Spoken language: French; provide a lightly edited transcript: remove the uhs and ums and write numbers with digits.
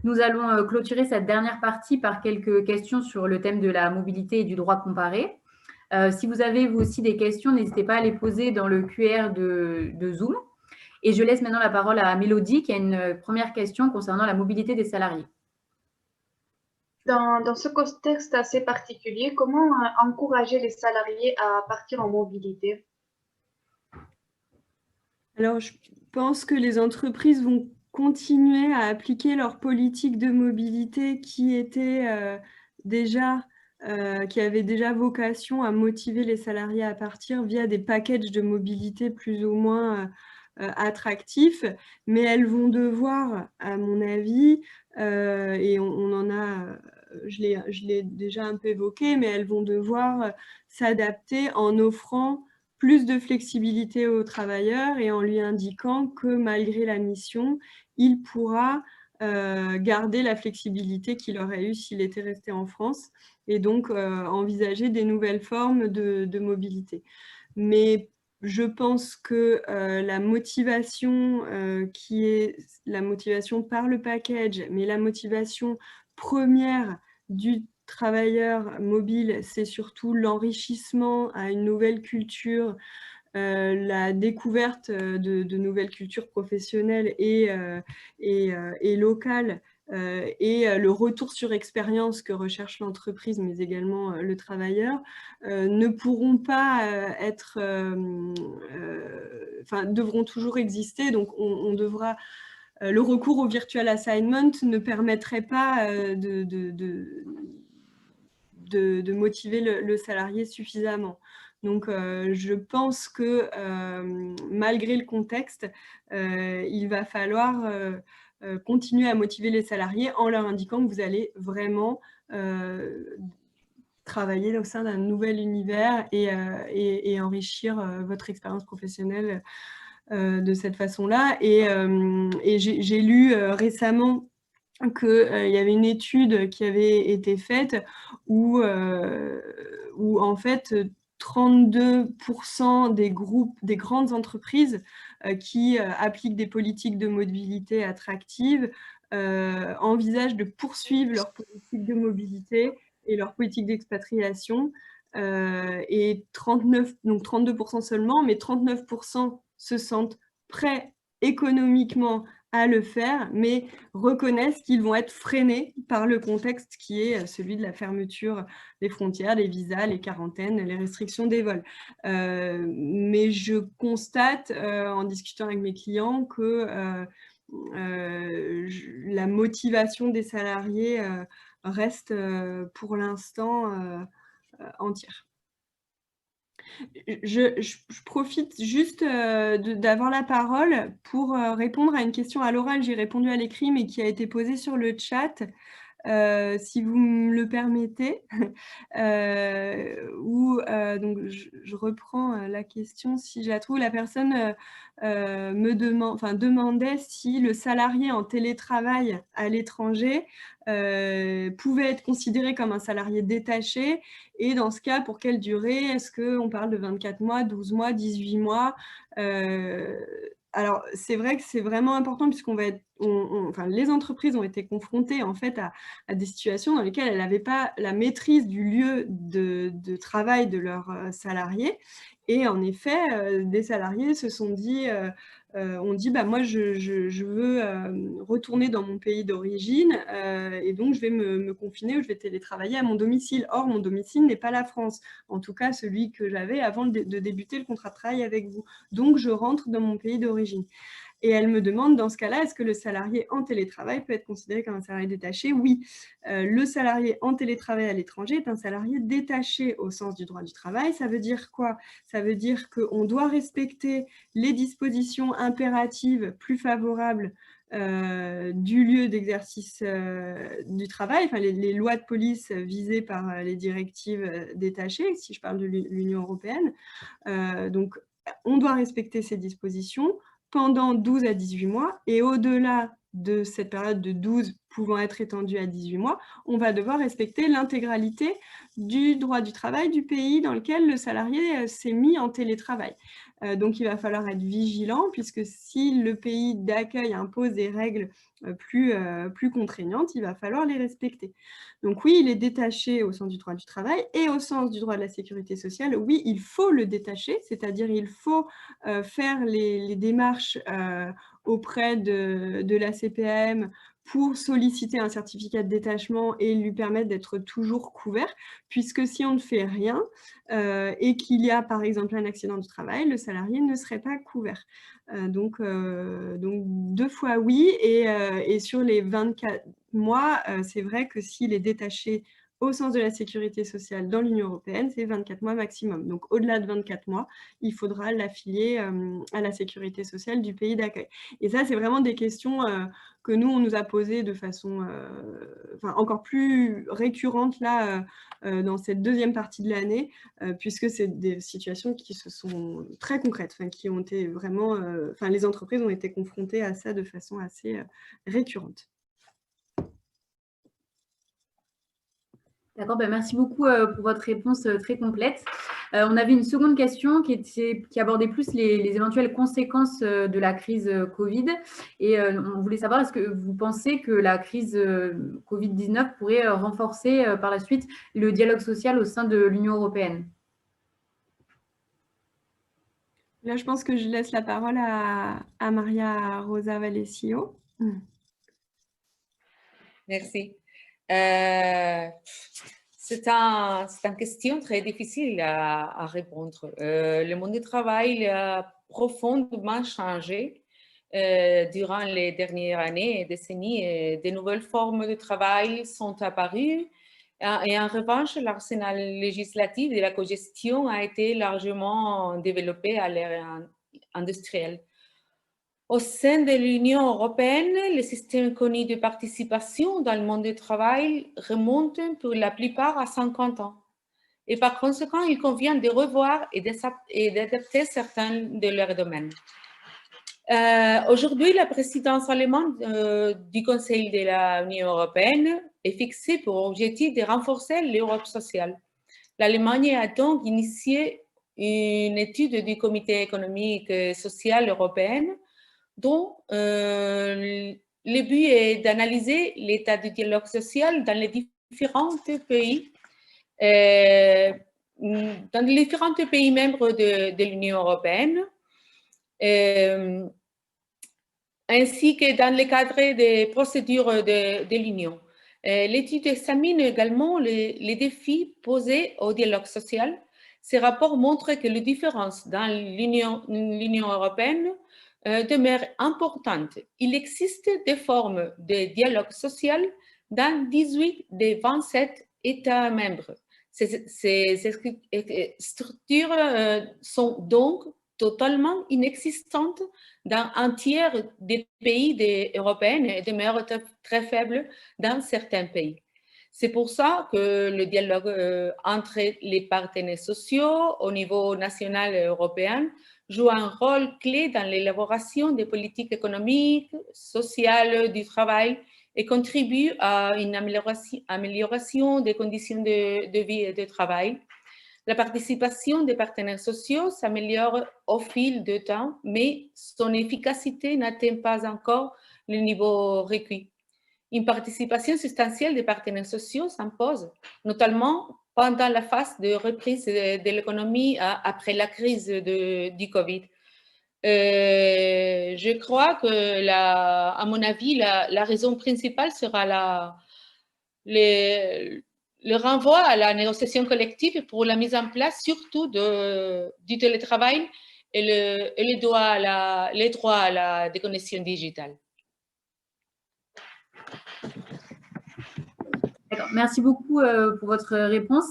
Nous allons clôturer cette dernière partie par quelques questions sur le thème de la mobilité et du droit comparé. Si vous avez vous aussi des questions, n'hésitez pas à les poser dans le QR de Zoom. Et je laisse maintenant la parole à Mélodie qui a une première question concernant la mobilité des salariés. Dans ce contexte assez particulier, comment encourager les salariés à partir en mobilité? Alors, je pense que les entreprises vont continuer à appliquer leur politique de mobilité qui avait déjà vocation à motiver les salariés à partir via des packages de mobilité plus ou moins attractifs, mais elles vont devoir, à mon avis, et on en a, je l'ai déjà un peu évoqué, mais elles vont devoir s'adapter en offrant plus de flexibilité aux travailleurs et en lui indiquant que malgré la mission, il pourra garder la flexibilité qu'il aurait eue s'il était resté en France et donc envisager des nouvelles formes de mobilité. Mais je pense que la motivation qui est la motivation par le package, mais la motivation première du travailleur mobile, c'est surtout l'enrichissement à une nouvelle culture, la découverte de nouvelles cultures professionnelles et locales, et le retour sur expérience que recherche l'entreprise, mais également le travailleur, ne pourront pas devront toujours exister. Donc, on devra le recours au virtual assignment ne permettrait pas de motiver le salarié suffisamment. Donc, je pense que malgré le contexte, il va falloir continuer à motiver les salariés en leur indiquant que vous allez vraiment travailler au sein d'un nouvel univers et enrichir votre expérience professionnelle de cette façon-là. Et j'ai lu récemment qu'il y avait une étude qui avait été faite où en fait 32% des grandes entreprises qui appliquent des politiques de mobilité attractives envisagent de poursuivre leur politique de mobilité et leur politique d'expatriation. Et 32% seulement, mais 39% se sentent prêts économiquement à le faire, mais reconnaissent qu'ils vont être freinés par le contexte qui est celui de la fermeture des frontières, des visas, les quarantaines, les restrictions des vols. Mais je constate en discutant avec mes clients que la motivation des salariés reste pour l'instant entière. Je profite juste d'avoir la parole pour répondre à une question à l'oral. J'ai répondu à l'écrit, mais qui a été posée sur le chat. Si vous me le permettez, donc je reprends la question si je la trouve. La personne demandait si le salarié en télétravail à l'étranger pouvait être considéré comme un salarié détaché, et dans ce cas, pour quelle durée? Est-ce qu'on parle de 24 mois, 12 mois, 18 mois? Alors, c'est vrai que c'est vraiment important puisqu'on va être, les entreprises ont été confrontées en fait à des situations dans lesquelles elles n'avaient pas la maîtrise du lieu de travail de leurs salariés. Et en effet, des salariés se sont dit, ont dit, bah, moi, je veux retourner dans mon pays d'origine et donc je vais me confiner ou je vais télétravailler à mon domicile. Or, mon domicile n'est pas la France, en tout cas celui que j'avais avant de débuter le contrat de travail avec vous. Donc, je rentre dans mon pays d'origine. Et elle me demande, dans ce cas-là, est-ce que le salarié en télétravail peut être considéré comme un salarié détaché? Oui, le salarié en télétravail à l'étranger est un salarié détaché au sens du droit du travail. Ça veut dire quoi? Ça veut dire qu'on doit respecter les dispositions impératives plus favorables du lieu d'exercice du travail, enfin les lois de police visées par les directives détachées, si je parle de l'Union européenne. Donc, on doit respecter ces dispositions pendant 12 à 18 mois, et au-delà de cette période de 12 pouvant être étendue à 18 mois, on va devoir respecter l'intégralité du droit du travail du pays dans lequel le salarié s'est mis en télétravail. Donc, il va falloir être vigilant, puisque si le pays d'accueil impose des règles plus contraignantes, il va falloir les respecter. Donc oui, il est détaché au sens du droit du travail et au sens du droit de la sécurité sociale. Oui, il faut le détacher, c'est-à-dire il faut faire les démarches auprès de la CPAM pour solliciter un certificat de détachement et lui permettre d'être toujours couvert, puisque si on ne fait rien et qu'il y a par exemple un accident du travail, le salarié ne serait pas couvert. Donc 2 fois oui, et sur les 24 mois, c'est vrai que s'il est détaché au sens de la sécurité sociale dans l'Union européenne, c'est 24 mois maximum. Donc au-delà de 24 mois, il faudra l'affilier à la sécurité sociale du pays d'accueil. Et ça, c'est vraiment des questions que nous, on nous a posées de façon encore plus récurrente là, dans cette deuxième partie de l'année, puisque c'est des situations qui se sont très concrètes, qui ont été vraiment, les entreprises ont été confrontées à ça de façon assez récurrente. D'accord, merci beaucoup pour votre réponse très complète. On avait une seconde question qui abordait plus les éventuelles conséquences de la crise Covid. Et on voulait savoir, est-ce que vous pensez que la crise Covid-19 pourrait renforcer par la suite le dialogue social au sein de l'Union européenne? Là, je pense que je laisse la parole à Maria Rosa Valesio. Merci. C'est une question très difficile à répondre. Le monde du travail a profondément changé durant les dernières années et décennies. Et de nouvelles formes de travail sont apparues. Et en revanche, l'arsenal législatif de la cogestion a été largement développé à l'ère industrielle. Au sein de l'Union européenne, les systèmes connus de participation dans le monde du travail remontent pour la plupart à 50 ans. Et par conséquent, il convient de revoir et d'adapter certains de leurs domaines. Aujourd'hui, la présidence allemande du Conseil de l'Union européenne est fixée pour objectif de renforcer l'Europe sociale. L'Allemagne a donc initié une étude du Comité économique et social européen dont le but est d'analyser l'état du dialogue social dans les différents pays, membres de l'Union européenne, ainsi que dans le cadre des procédures de l'Union. L'étude examine également les défis posés au dialogue social. Ces rapports montrent que les différences dans l'Union européenne demeure importante. Il existe des formes de dialogue social dans 18 des 27 États membres. Ces structures sont donc totalement inexistantes dans un tiers des pays européens et demeurent très faibles dans certains pays. C'est pour ça que le dialogue entre les partenaires sociaux au niveau national et européen joue un rôle clé dans l'élaboration des politiques économiques, sociales, du travail et contribue à une amélioration des conditions de vie et de travail. La participation des partenaires sociaux s'améliore au fil du temps, mais son efficacité n'atteint pas encore le niveau requis. Une participation substantielle des partenaires sociaux s'impose, notamment pendant la phase de reprise de l'économie après la crise du Covid. Je crois que, à mon avis, la raison principale sera le renvoi à la négociation collective pour la mise en place surtout du télétravail et les droits à la déconnexion digitale. Merci beaucoup pour votre réponse.